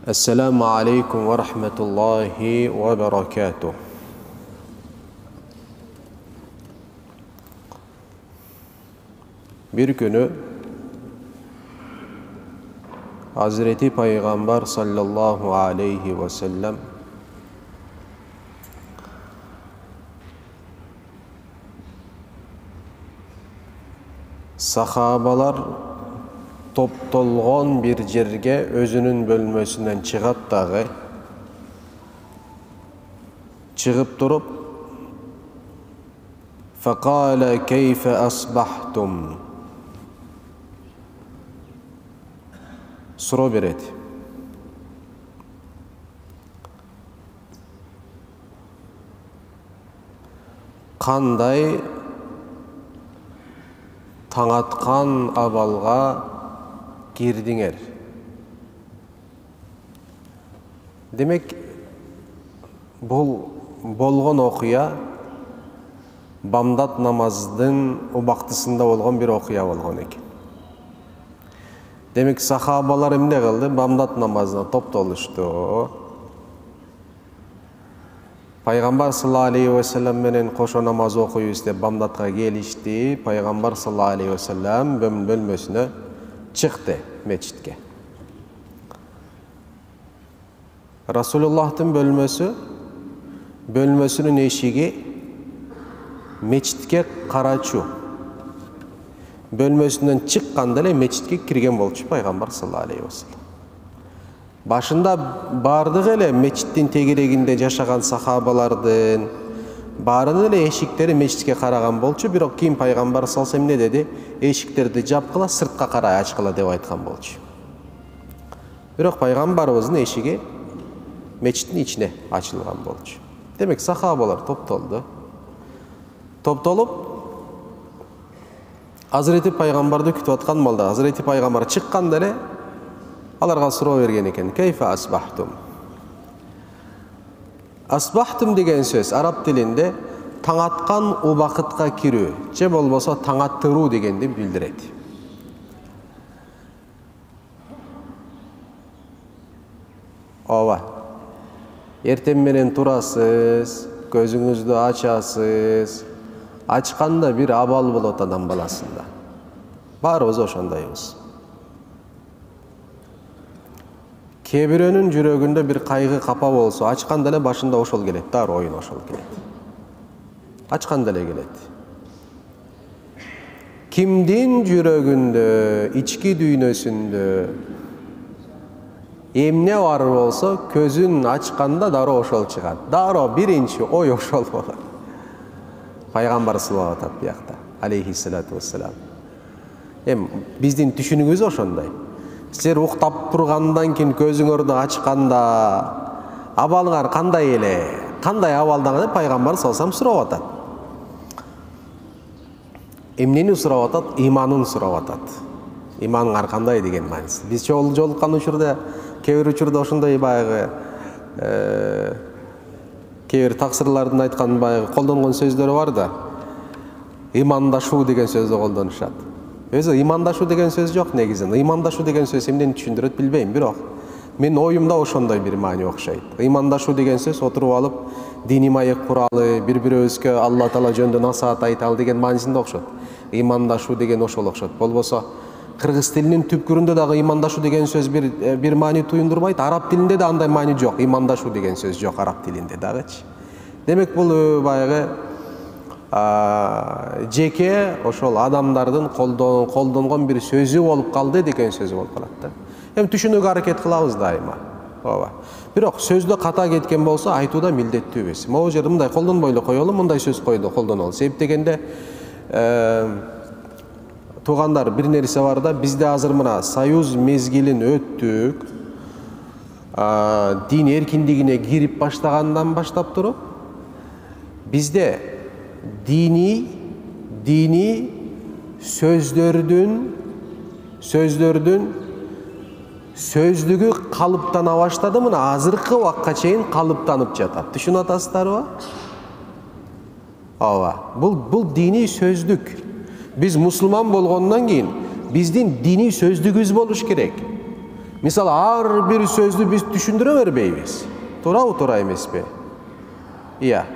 Esselamu aleyküm ve rahmetullahi ve berekatuh. Bir günü Hazreti Peygamber sallallahu aleyhi ve sellem sahabalar toптолгон bir жерге өзүнүн бөлмөсүнөн чыгат дагы, чыгып туруп فقال كيف أصبحتم суроо берет. Кандай таң аткан абалга кирдиңер? Демек, бул болгон окуя бамдат намаздын убактысында болгон бир окуя болгон экен. Демек, сахабалар эмне кылды? Бамдат намазына топтолушту. Пайгамбар саллаллаху алейхи ва саллям менен кошо намаз окуйбуз деп бамдатка келишти. Пайгамбар саллаллаху алейхи ва саллям бөлмөсүнө чыкты, мечитке. Расулуллахтын бөлмөсүнүн эшиги мечитке карачу. Бөлмөсүнөн чыкканда эле мечитке кирген болчу Пайгамбар саллаллаху алейхи ва саллям. Башында бардык эле мечиттин тегерегинде жашаган сахабалардын баарынын эле эшиктери мечитке караган болчу, бирок кийин Пайгамбар саллаллаху алейхи ва саллям эмне деди? Эшиктерди жапкыла, сыртка карай ачкыла деп айткан болчу. Бирок Пайгамбарыбыздын эшиги мечиттин ичине ачылган болчу. Демек, сахабалар топтолуп Hazreti Peygamber'de kütüp atkan malda Hazreti Peygamber çıkkanda ele alarga suroo bergen eken. Keyfe asbahtum? Asbahtum degen söz Arap dilinde taң atkan ubakıtka kirүү же болбосо таң аттыруу дегенди билдирет. Ооба. Эртең менен турасыз, көзүңүздү ачасыз. Ачканда бир абал болот адам баласында. Баарыбыз ошондойбуз. Кээ бирөөнүн жүрөгүндө бир кайгы капа болсо, ачканда эле башында ошол келет, дары оюн ошол келет. Ачканда эле келет. Кимдин жүрөгүндө, ички дүйнөсүндө эмне бар болсо, көзүн ачканда дары ошол чыгат. Дары биринчи ой ошол болот. Пайгамбар саллаллаху атат биякта, алейхиссалату вассалам. Биздин түшүнүгүбүз ошондой. Силер уктап тургандан кийин көзүңөрдү ачканда абалыңар кандай эле? Кандай абалдан Пайгамбар саллаллаху алейхи ва саллям сурап атат. Эмнени сурап атат? Иманын сурап атат. Иманыңар кандай деген мааниси. Биз жолуккан учурда, кээ бир учурда ошондой баягы кээ бир таксырлардын айткан баягы колдонгон сөздөрү бар да. Имандашуу деген сөздү колдонушат. Өзү имандашуу деген сөз жок негизинде. Имандашуу деген сөз эмнени түшүндүрөт билбейм, бирок менин оюмда ошондой бир маани окшойт. Имандашуу деген сөз отуруп алып, диний маек куралы, бири-бирибизге Алла Таала жөнүндө насаат айталы деген маанисинде окшот. Имандашуу деген ошол окшот. Болбосо кыргыз тилинин түпкүрүндө дагы имандашуу деген сөз бир маани туюндурбайт. Араб тилинде да андай маани жок. Имандашуу деген сөз жок араб тилинде дагычы. Демек, бул баягы жеке ошол адамдардын колдонгон бир сөзү болуп калды деген сөз болуп калат да. Түшүнүүгө аракет кылабыз дайыма. Ооба. Бирок сөздө ката кеткен болсо айтууда милдеттүүбүз. Могу жерде мындай колдонбой эле коелу, мындай сөз колдонолу. Себеп дегенде туугандар, бир нерсе бар да, бизде азыр мына союз мезгилин өттүк. Дин эркиндигине кирип баштагандан баштап туруп бизде dini sözdördün sözdügü kalıptana başladı mı? Azırkı vakka çeyin kalıptanıp jatat. Düşün atasılar var. Ava. Bul dini sözdük. Biz Müslüman bolgondan keyin bizdin dini sözdügüz boluş kerek. Misal ар bir sözdü biz düşündüre berбейбиз. Туурабы, туура эмеспи? Iya.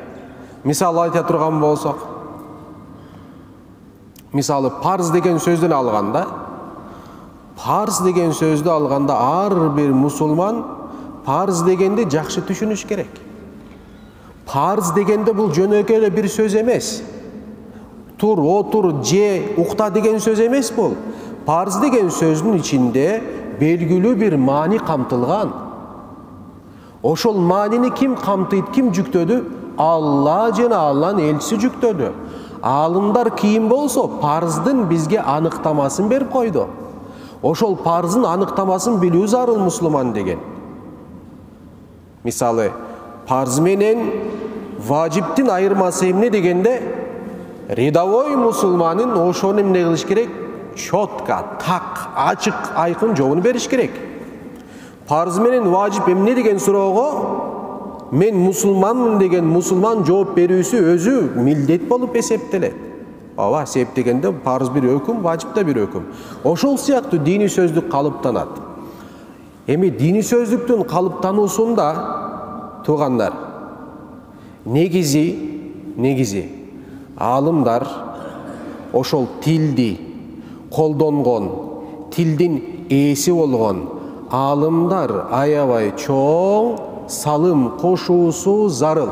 Misal ayta турган болсок, misалы парз деген сөздөн алганда, парз деген сөздү алганда ар bir мусулман парз дегенди жакшы түшүнүш керек. Парз дегенде бул жөнөкөй эле бир сөз эмес. Тур, отур, же, укта деген сөз эмес бул. Парз деген сөздүн ичинде белгилүү бир маани камтылган. Ошол маанини ким камтыйт, ким жүктөдү? Алла жана Алланын элчиси жүктөдү. Алымдар кийин болсо парздын бизге аныктамасын берип койду. Ошол парздын аныктамасын билүү зарыл мусулман деген. Мисалы, парз менен важиптин айырмасы эмне дегенде, рядовой мусулманын ошону эмне кылыш керек? Чотко, так, ачык, айкын жообун бериш керек. Парз менен важип эмне деген суроого мен мусулманмын деген мусулман жооп берүүсү өзү милдет болуп эсептелет. Ооба, себеп дегенде парз бир өкүм, важип да бир өкүм. Ошол сыяктуу диний сөздүк калыптанат. Эми диний сөздүктүн калыптануусунда туугандар, негизи аалымдар ошол тилди колдонгон, тилдин ээси болгон аалымдар аябай чоң салым кошуусу зарыл.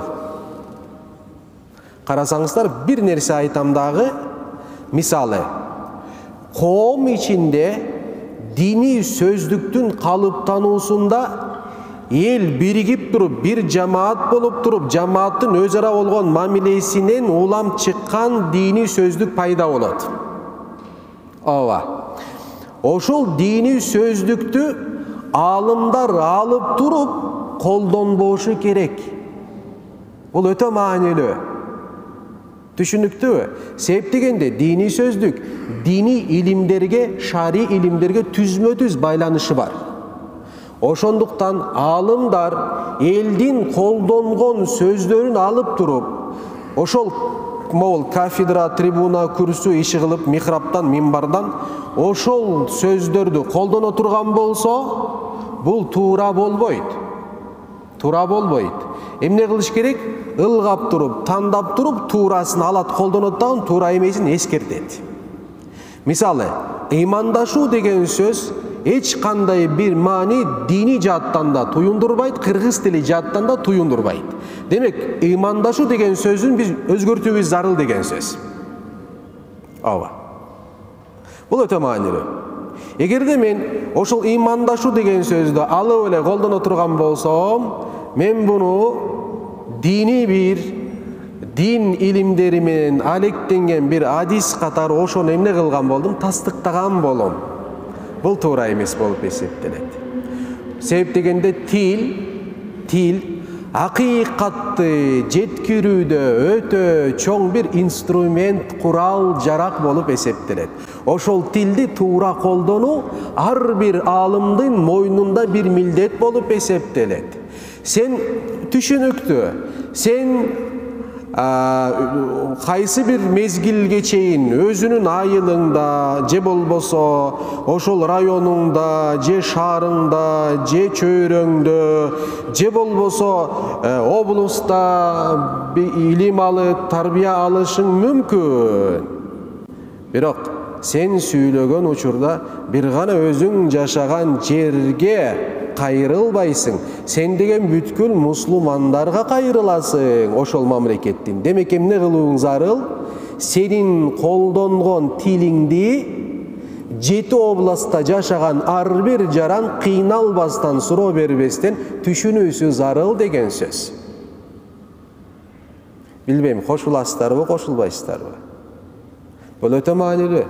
Карасаңыздар, бир нерсе айтам дагы, мисалы, коом ичинде диний сөздүктүн калыптануусунда эл биригип туруп, бир жамаат болуп туруп, жамааттын өз ара болгон мамилесинен улам чыккан диний сөздүк пайда болот. Ооба. Ошол диний сөздүктү аалымдар алып туруп колдонбошу керек. Бул өтө маанилүү. Түшүнүктүүбү? Себеп дегенде диний сөздүк диний илимдерге, шари илимдерге түзмө-түз байланышы бар. Ошондуктан аалымдар элдин колдонгон сөздөрүн алып туруп, ошол кафедра, трибуна, күрсү иши кылып, михраптан, минбардан ошол сөздөрдү колдоно турган болсо, бул туура болбойт. Туура болбойт. Эмне кылыш керек? Ылгап туруп, тандап туруп, туурасын алат, колдонот дагы, туура эмесин эскертет. Мисалы, ыймандашуу деген сөз эч кандай бир маани диний жааттан да туюндурбайт, кыргыз тили жааттан да туюндурбайт. Демек, ыймандашуу деген сөзүн биз өзгөртүүбүз зарыл деген сөз. Ооба. Бул өтө маанилүү. Эгерде мен ошол ыймандашуу деген сөздү алып эле колдоно турган болсом, мен буну диний бир дин илимдери менен алектенген бир адис катары ошону эмне кылган болдум? Тастыктаган болом. Бул туура эмес болуп эсептелет. Себеп дегенде тил акыйкатты жеткирүүдө өтө чоң бир инструмент, курал, жарак болуп эсептелет. Ошол тилди туура колдонуу ар бир аалымдын мойнунда бир милдет болуп эсептелет. Сен түшүнүктүү, сен кайсы бир мезгилге чейин өзүнүн айылыңда, же болбосо ошол районуңда, же шаарыңда, же чөйрөңдө, же болбосо облуста илим алып, тарбия алышың мүмкүн. Бирок сен сүйлөгөн учурда бир гана өзүң жашаган жерге кайрылбайсың. Сен деген бүткүл мусулмандарга кайрыласың ошол мамлекеттин. Демек эмне кылууң зарыл? Сенин колдонгон тилиңди 7 областта жашаган ар бир жаран кыйналбастан, суроо бербестен түшүнүүсү зарыл деген сөз. Билбейм, кошуласыздарбы, кошулбайсыздарбы? Бул өтө маанилүү.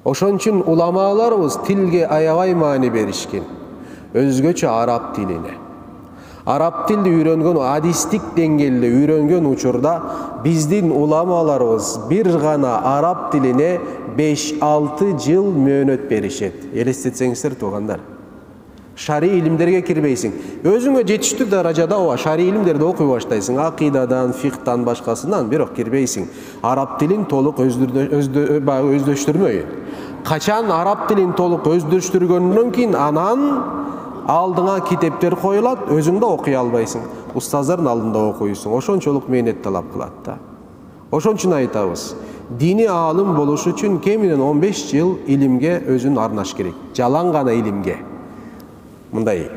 Ошон үчүн уламаларыбыз тилге аябай маани беришкен. Өзгөчө араб тилине. Араб тилди үйрөнгөн, адистик деңгээлде үйрөнгөн учурда биздин уламаларыбыз бир гана араб тилине 5-6 жыл мөөнөт беришет. Элестетсеңиздер туугандар. Шари илимдерге кирбейсиң. Өзүңө жетиштүү даражада шари илимдерди окуй баштайсың. Акыйдадан, фикхтан башкасынан, бирок кирбейсиң. Араб тилин толук өздөштүрмөй. Kaçan arap tilin толук өздөштүргөндөн кийин анан алдыңа китептер коюлат, өзүң да окуй албайсың. Устаздардын алдында окуйсуң. Ошончолук мээнет талап кылат да. Ошон үчүн айтабыз. Дини аалым болуш үчүн кеминен 15 жыл илимге өзүн арнаш керек. Жалаң гана илимге. Мындай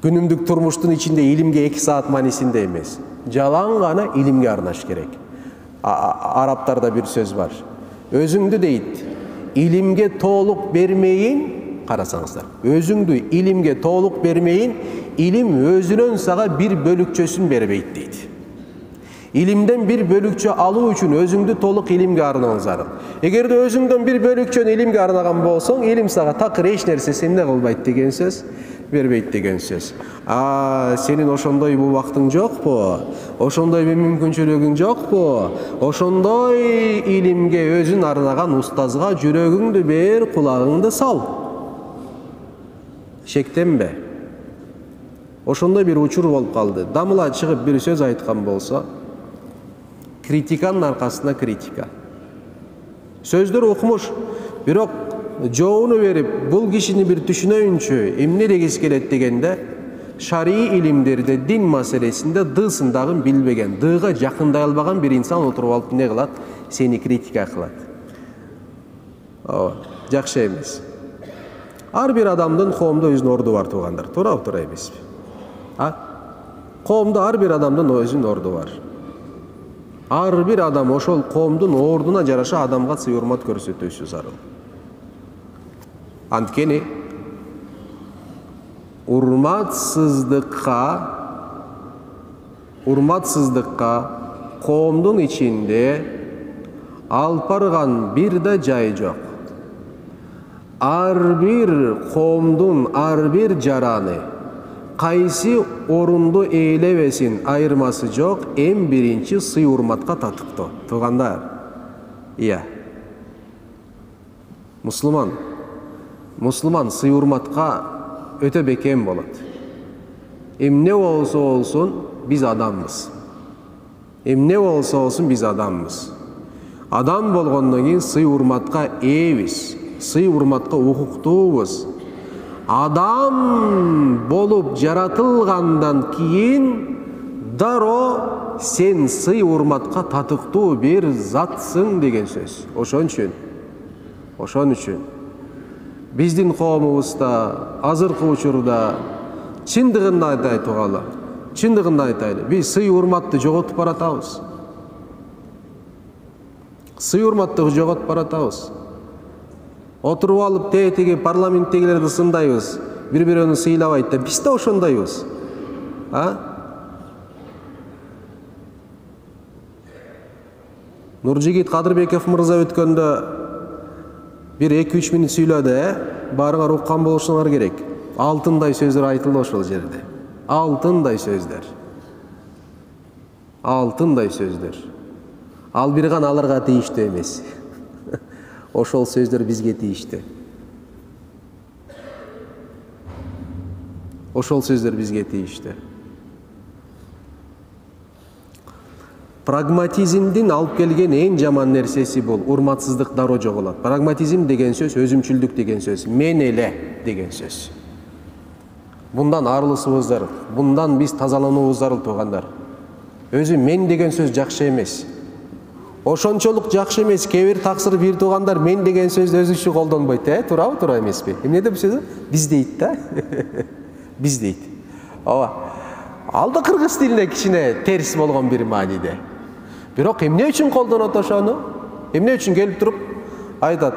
күнүмдүк турмуштун ичинде илимге 2 саат маанисинде эмес. Жалаң гана илимге арнаш керек. Арабтарда бир сөз бар. Өзүңдү дейт, илимге толук бермейин, карасаңыздар. Өзүңдү илимге толук бермейин, илим өзүнөн сага бир бөлүкчөсүн бербейт дейт. Илимден бир бөлүкчө алуу үчүн өзүңдү толук илимге арнооң зарыл. Эгерде өзүңдөн бир бөлүкчөнү илимге арнаган болсоң, илим сага такыр эч нерсесин эмне кылбайт деген сөз, бербейт деген сөз. Сенин ошондой убактың жокпу? Ошондой мүмкүнчүлүгүң жокпу? Ошондой илимге өзүн арнаган устазга жүрөгүңдү бер, кулагыңды сал. Шектенбе. Ошондой бир учур болуп калды. Дамыла чыгып бир сөз айткан болсо, критиканын аркасында критика. Сөздөр укмуш, бирок жообуну берип, бул кишини бир түшүнөйүнчү, эмне дегиси келет дегенде, шарий илимдерде, дин маселесинде дысындагын билбеген, дыга жакындай албаган бир инсан отуруп алып эмне кылат? Сени критика кылат. Жакшы эмес. Ар бир адамдын коомдо өзүнүн орду бар, туугандар. Туура эмеспи? Коомдо ар бир адамдын өзүнүн орду бар. Ар бир адам ошол коомдун ордуна жараша адамга сый урмат көрсөтүүсү зарыл. Анткени урматсыздыкка коомдун ичинде алып барган бир да жай жок. Ар бир коомдун ар бир жараны кайсы орунду ээлебесин айырмасы жок, эң биринчи сый урматка татыктоо. Туугандар, мусулман сый урматка өтө бекем болот. Эмне болсо болсун биз адамбыз. Адам болгондон кийин сый урматка ээбиз, сый урматка укуктуубуз. Адам болуп жаратылгандан кийин дароо сен сый урматка татыктуу бир затсың деген сөз. Ошон үчүн биздин коомубузда азыркы учурда чындыгын айтайлы, биз сый урматты жоготуп баратабыз. Отуруп алып теги парламенттегилерди сындайбыз, бири-бирөөнү сыйлабайт да, биз да ошондойбуз. Нуржигит Кадырбеков мырза өткөндө бир 2-3 мүнөт сүйлөдү, баарыңар уккан болушуңар керек. Алтындай сөздөр айтылды ошол жерде. Алтындай сөздөр. Ал бир гана аларга тийиштүү эмес. Ошол сөздөр бизге тийиштүү. Прагматизмдин алып келген эң жаман нерсеси бул урматсыздык дароо жоголот. Прагматизм деген сөз өзүмчүлдүк деген сөз, мен эле деген сөз. Bundan arılısыбыз зарыл, bundan биз тазалануубуз зарыл, туугандар. Өзү мен деген сөз жакшы эмес. Ошончолук жакшы эмес, кээ бир таксыр бир туугандар мен деген сөздү өзү үчүн колдонбойт, туурабы, туура эмеспи? Эмне деп сөзү? Биз дейт да. Биз дейт. Ал да кыргыз тилине кичине терс болгон бир мааниде. Бирок эмне үчүн колдонот ошону? Эмне үчүн келип туруп айтат?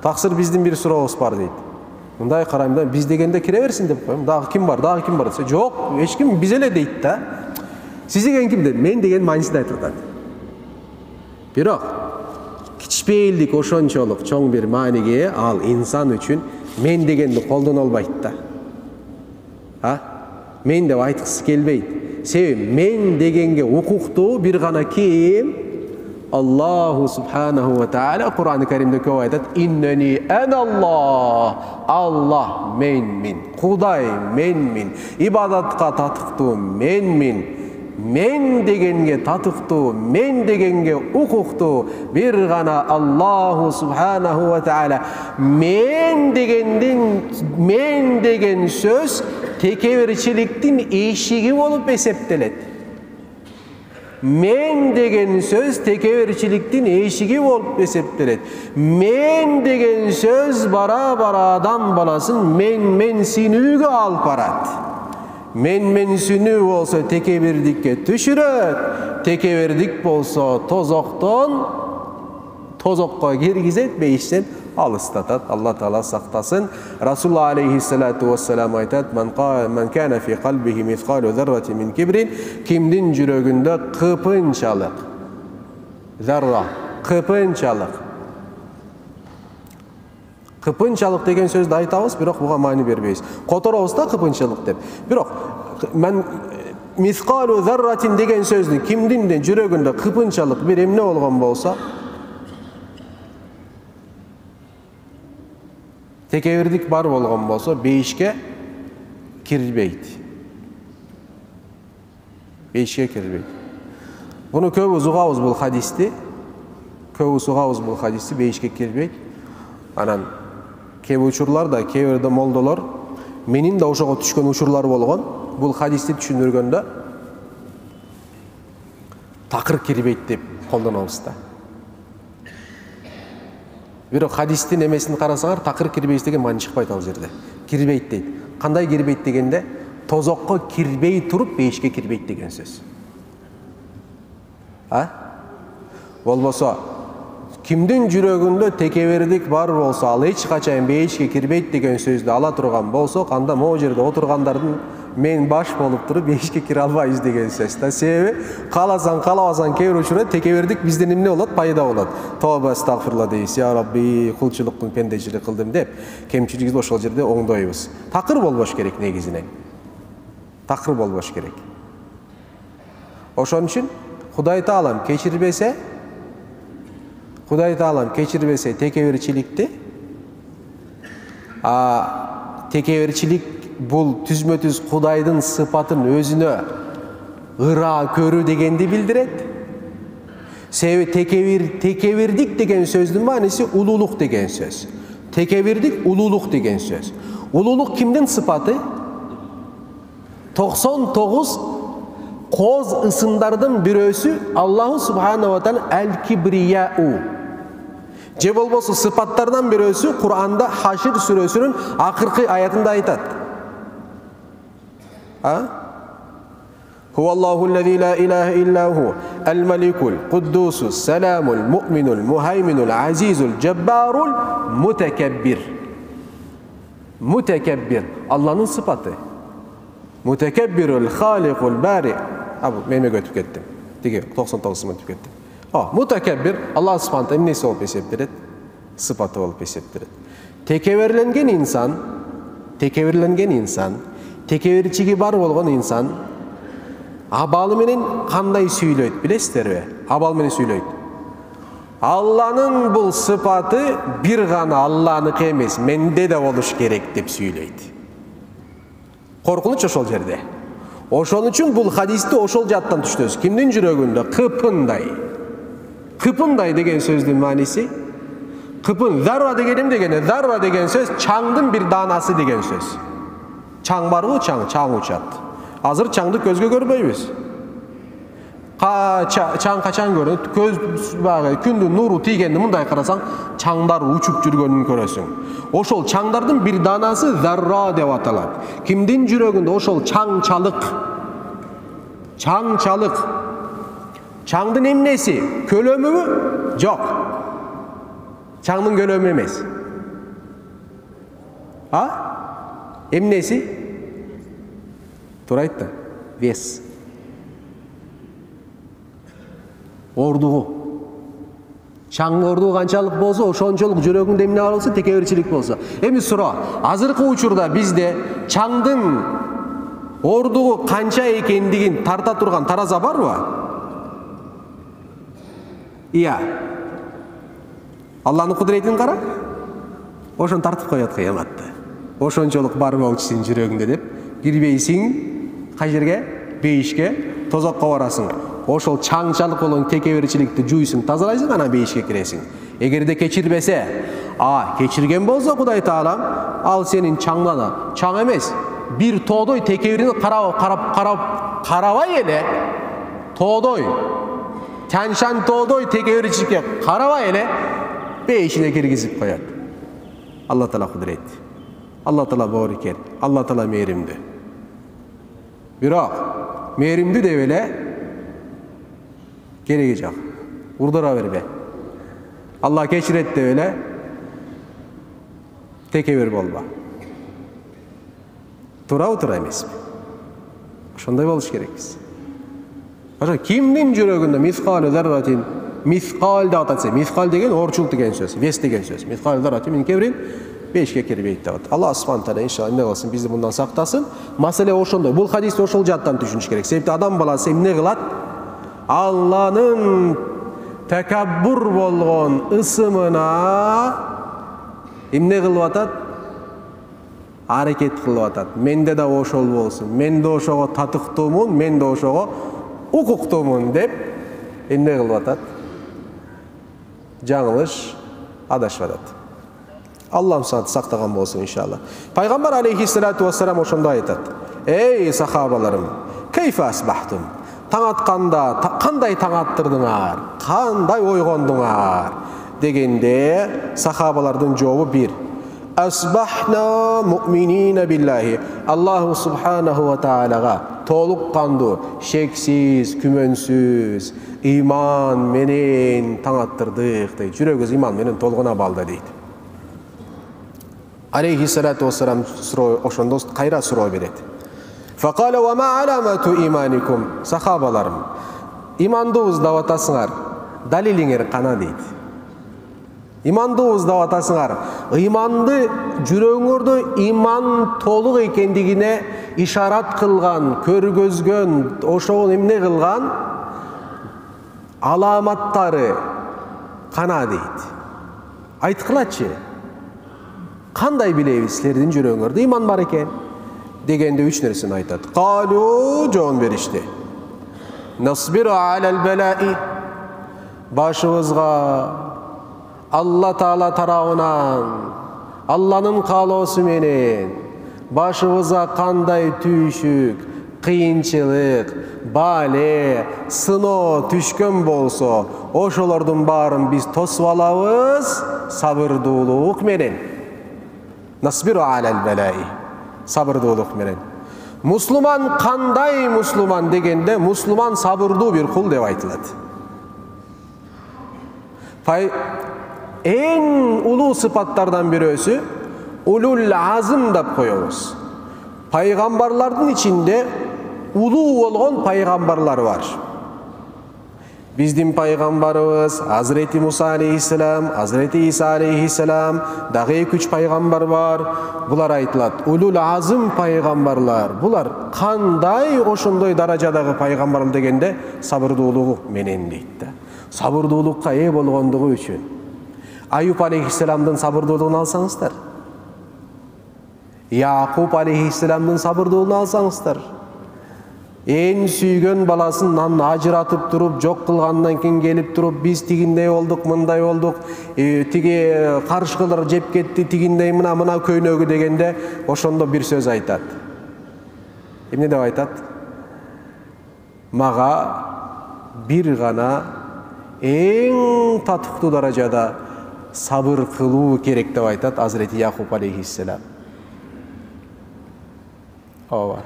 Таксыр биздин бир сурообуз бар дейт. Мындай карайм да, биз дегенде кире берсин деп коем. Дагы ким бар десе, жок, эч ким, биз эле дейт да. Сиз деген ким деп, мен деген маанисинде айтып атат. Бирок кичпейилдик ошончолук чоң бир мааниге ал инсан үчүн мен дегенди колдоно албайт да. Мен деп айткысы келбейт. Себеби мен дегенге укуктуу бир гана ким? Аллаху субханаху ва таала Кур'ан-ы Каримде көп айтат: "Иннени аналлах", Аллах менмин, Кудай менмин, ибадатка татыктуу менмин men degenge tatıktуу, men degenge ukuktуу bir gana Allahu subhanahu wa ta'ala. Men degen söz tekevirçiliktin eşigi bolup eseptelet. Men degen söz tekevirçiliktin eşigi bolup eseptelet. Men degen söz bara adam balasın men sinüge alp barat. Men sünü olsa tekevirdikke düşüröt. Tekevirdik bolsa tozokka girgizet ve işten alıstatat. Allah Teala saktasın. Resulullah aleyhissalatu vesselam aytat: "Men kana fi kalbihi mithqalu zerratin min kibrin." Kimdin jürögünde kıpınçalık. Zerra, kıpınçalık. Kıpınçalık degen sözde aytabız, biroq buga mani berbeybiz. Kotorobuz da kıpınçalık dep. Biroq men mithqalu zerratin degen sözdü kimdin de jürögünde kıpınçalık bir emne olgan bolsa, tekevirdik bar bolgan bolsa beyişke kirбейт. Beyişke kirбейт. Bunu köbü zugabız bul hadisti. Köbü zugabız bul hadisti beyişke kirбейт. Anan kebe uçurlarda, keberde moldolar menin de oşoğa düşkön uçurlar bolgan. Bul hadisti düşündürgöndө takır kirбейт dep koldanabız da. Бирок хадистин эмесин карасаңар такыр кирбейт деген мани чыкпайт ал жерде. Кирбейт дейт. Кандай кирбейт дегенде тозокко кирбей туруп бейишке кирбейт деген сөз. Болбосо кимдин жүрөгүндө текебердик бар болсо, ал эч качан бейишке кирбейт деген сөздү ала турган болсо, канда могу жерде отургандардын men baş bolup turup beyişke kire albayız degen söz. Da sebebi kalasan kalabazan kebir uçura tekeverdik bizden emne olat, payda olat. Tövbe estağfurullah deyiz. Ya Rabbi kulçuluktun pendecilik kıldım dep kemçiligizdi oşol jerde oңдойбуз. Takır bolboş gerek negizine. Takır bolboş gerek. Oşon üçün Huday Taalam keçirbese tekeverçilikti. Tekeverçilik bul tüzmötüz Hudaydın sıfatın özüne ıra körü degendi bildiret. Sebebi tekevirdik degen sözdün manisi ululuk degen söz. Tekevirdik ululuk degen söz. Ululuk kimden sıfatı? 99 koz ısındardan birösü Allahu subhanahu wa ta'ala el-kibriya'u. Je bolbosu sıfatlardan birösü Kur'an'da Haşr surösünün akırkı ayetinde aytat. Huvallahu'l-lezî la ilahe illâhu el-melikul, kuddusus, selamul, mu'minul, muhayminul, azizul, cebbarul, mutekebbir. Mutekebbir. Allah'ın sıfatı. Mutekebbirul, halikul, bari. Bu menime götüp kettim. Dige 99'ıma götüp kettim. Mutekebbir Allah subhanahu emnesi olup eseptiret, sıfatı olup eseptiret. Tekeverlengen insan, tekeverçigi bar bolgan insan abalı menen kanday süйлөйт bilesizlerbe? Abalı menen süйлөйт. Allah'ın bu sıfatı bir gana Allah'nıkı emes, mende de oluş gerek dep süйлөйт. Korkunç oşol jerde. Oşol üçün bu hadisti oşol jattan түшtөz. Kimdin jürögünde kıpınday degen sözdün manisi kıpın, zarra degen söz çаңдын bir danası degen söz. Çaң barбы? Çaң uçat. Azır çaңды közgө görбөйбүz. Çaң kaçan görünüp, kündün nuru тийгенди мындай карасаң, çaңдар uçup жүргөнүн көрөsүң. Oşol çaңдардын bir danası zarra dep atalat. Kimdin jürögүндө oşol çaڭçalık. Çaңdын emnesi? Kölömü mü? Jok. Çaңdын kölömü emes. Emnesi? Turayt da. Вес. Orduğu. Çaң orduğu kançalık bolsa, oşonçoluk jürögүндө emne var bolsa, tekeverçilik bolsa. Emi sura, azırkı uçurda bizde çaңdын orduğu kança ekendigin tarta turgan taraza bar mı? Iya. Allah'ın kudretini kara. Oşon tartıp koyat kıyamatты. Oşonçoluk bar bolçusun jürögүндө dep. Girбейсиң kay жерге? Beyişke. тозокко барасың. Ошол чаңчалык болгон текеберчиликти жуйсуң, тазалайсың, анан бейишке киресиң. Эгерде кечирбесе, кечирген болсо Кудай Таалам, ал сенин чаңдана, чаң эмес, бир тоодой текеберини карабай эле, тоодой, чаншан тоодой текеберчиликке карабай эле бейишине киргизип коёт. Алла Таала кудуретти. Алла Таала боорукер, Алла Таала мээримдүү. Бирок мээримдүү деп эле кереги жок. Урдура бербе. Алла кечирет деп эле текебер болба. Туурабы, туура эмеспи? Ошондой болуш керекпиз. Ошо кимдин жүрөгүндө мисқал зарратин, мисқал деп атат. Мисқал деген орчулук деген сөз, вес деген сөз. Мисқал зарратин мин кебрин бешке кирбейт деп атат. Алла Субхана Таала иншалла эмне кылсын, бизди мындан сактасын. Маселе ошондой. Бул хадисти ошол жаттан түшүнүш керек. Себеби адам баласы эмне кылат? Алланын такаббур болгон ысымына эмне кылып атат? Аракет кылып атат. Менде да ошол болсун. Мен да ошого татыктуумун, мен да ошого укуктуумун деп эмне кылып атат? Жаңылыш, адашып атат. Аллам сактаган болсун иншалла. Пайгамбар алейхиссалату вассалам ошондой айтат. Эй сахабаларым, кайфа асбахтум? Таң атканда кандай таң аттырдыңар? Кандай ойгондуңар? Дегенде сахабалардын жообу бир. Асбахна муъминина биллахи. Аллаху субханаху ва таалага толук кандуу, шексиз, күмөнсүз иман менен таң аттырдык дейт. Жүрөгүбүз иман менен толгуна балды дейт. Алейхиссалату вассалам ошондо кайра суроо берет. Факала ва ма аламату иманикум? Сахабаларым, имандуубуз деп атасыңар, далилиңер кана дейт. Имандуубуз деп атасыңар, иманды жүрөгүңөрдө иман толук экендигине ишарат кылган, көргөзгөн, ошол эмне кылган аламаттары кана дейт. Айткылачы, кандай билебиз силердин жүрөгүңөрдө иман бар экен? Дегенде үч нерсени айтат. Калу, жоон беришти. Насбиру алал балаи. Башыбызга Алла Таала тарабынан, Алланын каалоосу менен башыбызга кандай түйшүк, кыйынчылык, бале, сыноо түшкөн болсо, ошолордун баарын биз тосуп алабыз сабырдуулук менен. Насбиру алал балаи. Сабырдуулук менен. Мусулман кандай мусулман дегенде, мусулман сабырдуу бир кул деп айтылат. Эң улуу сыпаттардан бирөөсү улул азым деп коебуз. Пайгамбарлардын ичинде улуу болгон пайгамбарлар бар. Биздин пайгамбарыбыз Hazreti Musa алейхиссалам, Hazreti Isa алейхиссалам, дагы 2-3 пайгамбар бар. Булар айтылат. Улул азым пайгамбарлар. Булар кандай ошондой даражадагы пайгамбар дегенде сабырдуулугу менен дейт да. Сабырдуулукка ээ болгондугу үчүн. Аюп алейхиссаламдын сабырдуулугун алсаңыздар. Якуб алейхиссаламдын сабырдуулугун алсаңыздар. Эң сүйгөн баласын ажыратып туруп, жок кылгандан кийин келип туруп, биз тигиндей болдук, мындай болдук, тиги карышкылар жеп кетти, тигиндей мына көйнөгү дегенде, ошондо бир сөз айтат. Эмне деп айтат? Мага бир гана эң татыктуу даражада сабыр кылуу керек деп айтат Hazreti Yakub алейхиссалам. Ооба.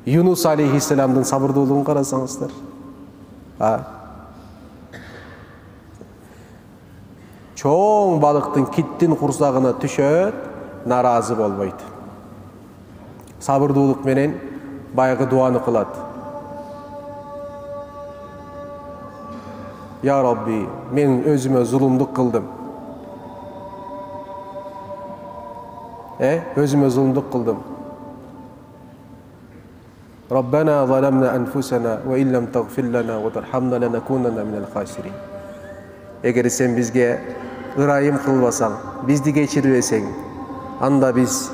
Yunus aleyhisselam'dın sabırdуулугун карасаңыздар. Чоң балыктын киттин курсагына түшөт, наразы болбойт. Сабырдуулук менен байгы дуаны кылат. Я Rabbi, мен өзүмө зулумдук кылдым. Өзүмө зулумдук кылдым. ربنا ظلمنا أنفسنا وإن لم تغفر لنا وترحمنا لنكونن من الخاسرين. Эгер сен бизге ырайым кылбасаң, бизди кечирбесең, анда биз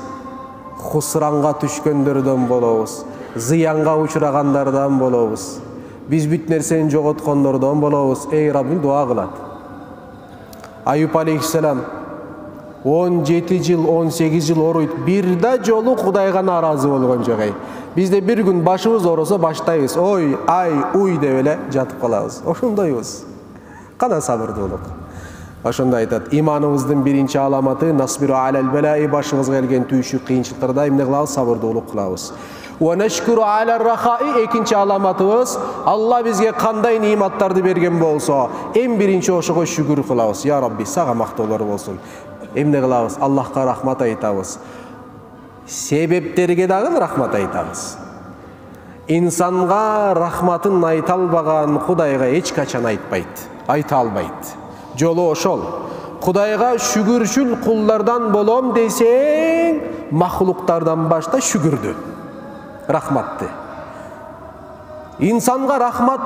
хусранга түшкөндөрдөн болобуз. зыянга учурагандардан болобуз. Биз бүт нерсени жоготкондордон болобуз. Ey Rabbim дуа кылат. Аюп алейхиссалам 17 жыл, 18 жыл оруйт. Бир да жолу Кудайга наразы болгон жок. Бизде бир күн башыбыз оросо баштайбыз. Ой, ай, уй деп эле жатып калабыз. Ошондойбуз. Кана сабырдуулук. Ошондо айтат, иманыбыздын биринчи аламаты насбиру алал балаи, башыбызга келген түйшүк кыйынчылыктарда эмне кылабыз? Сабырдуулук кылабыз. Ва нашкуру алар рахаи, экинчи аламатыбыз Алла бизге кандай неиматтарды берген болсо, эң биринчи ошого шүгүр кылабыз. Я Рабби, сага мактоолор болсун. Эмне кылабыз? Аллахка рахмат айтабыз. Себептерге дагы рахмат айтабыз. Инсанга рахматын айта албаган Кудайга эч качан айтпайт, айта албайт. Жолу ошол. Кудайга шүгүрчүл кулдардан болом десең, махлуктардан башта шүгүрдү, рахматты. Инсанга рахмат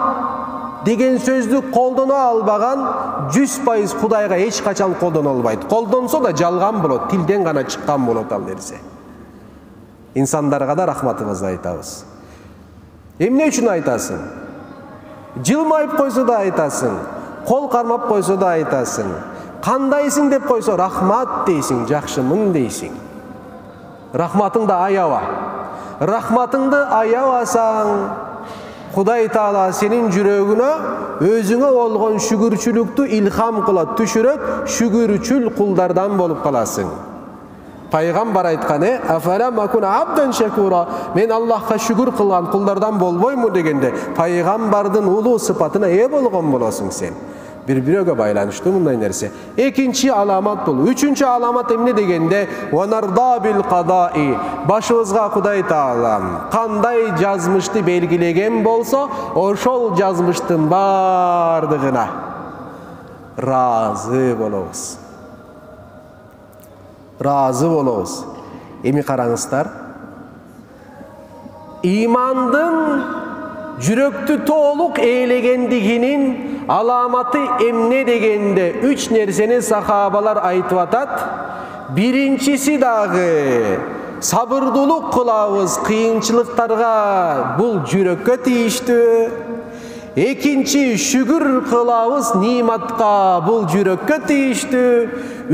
деген сөздү колдоно албаган 100% Кудайга эч качан колдоно албайт. Колдонсо да жалган болот, тилден гана чыккан болот ал нерсе. Инсандарга да рахматыбызды айтабыз. Эмне үчүн айтасың? Жылмайып койсо да айтасың, кол кармап койсо да айтасың. Кандайсың деп койсо рахмат дейсиң, жакшымын дейсиң. Рахматыңды аяба. Рахматыңды аябасаң, Кудай Таала сенин жүрөгүнө өзүңө болгон шүгүрчүлүктү илхам кылат, түшүрөт, шүгүрчүл кулдардан болуп каласың. Пайгамбар айткан, афалам акун абдан шакура, мен Аллахка шүгүр кылган кулдардан болбойму дегенде, пайгамбардын улуу сыпатына ээ болгон болосуң сен. Бири-бирөөгө байланыштуу мындай нерсе. Экинчи аламат бул. Үчүнчү аламат эмне дегенде, ванарда бил кадаи, башыбызга Кудай Таала кандай жазмышты белгилеген болсо, ошол жазмыштын бардыгына разы болобуз. Разы болобуз. Эми караңыздар. Имандын жүрөктү толук ээлегендигинин аламаты эмне дегенде 3 нерсени сахабалар айтып атат. Биринчиси дагы сабырдуулук кылабыз кыйынчылыктарга, бул жүрөккө тийиштүү. Экинчи шүгүр кылабыз ниматка, бул жүрөккө тийиштүү.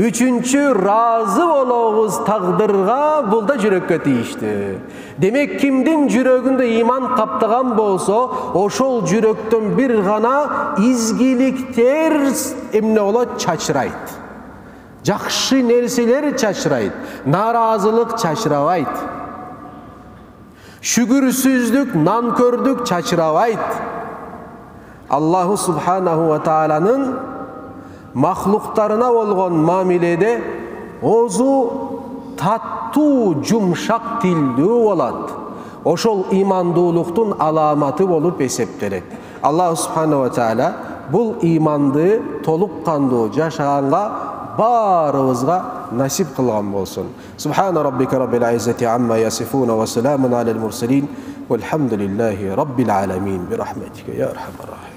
Үчүнчү разы болобуз тагдырга, бул да жүрөккө тийиштүү. Демек кимдин жүрөгүндө иман каптаган болсо, ошол жүрөктөн бир гана изгиликтер эмне болот? Чачырайт. Жакшы нерселер чачырайт, наразылык чачырабайт. Шүгүрсүздүк, нанкөрдүк чачырабайт. Аллаху субханаху ва тааланын махлуктарына болгон мамиледе озу таттуу, жумшак тилдүү болот. Ошол имандуулуктун аламаты болуп эсептелет. Аллах субханаху ва таала бул иманды толук кандуу жашаганга баарыбызга насип кылган болсун. Субхана раббика раббил иzzati амма ясифуна ва саламун алал мурсалин. Вальхамдулиллахи раббил аламин. Бирахматика я архамар рахим.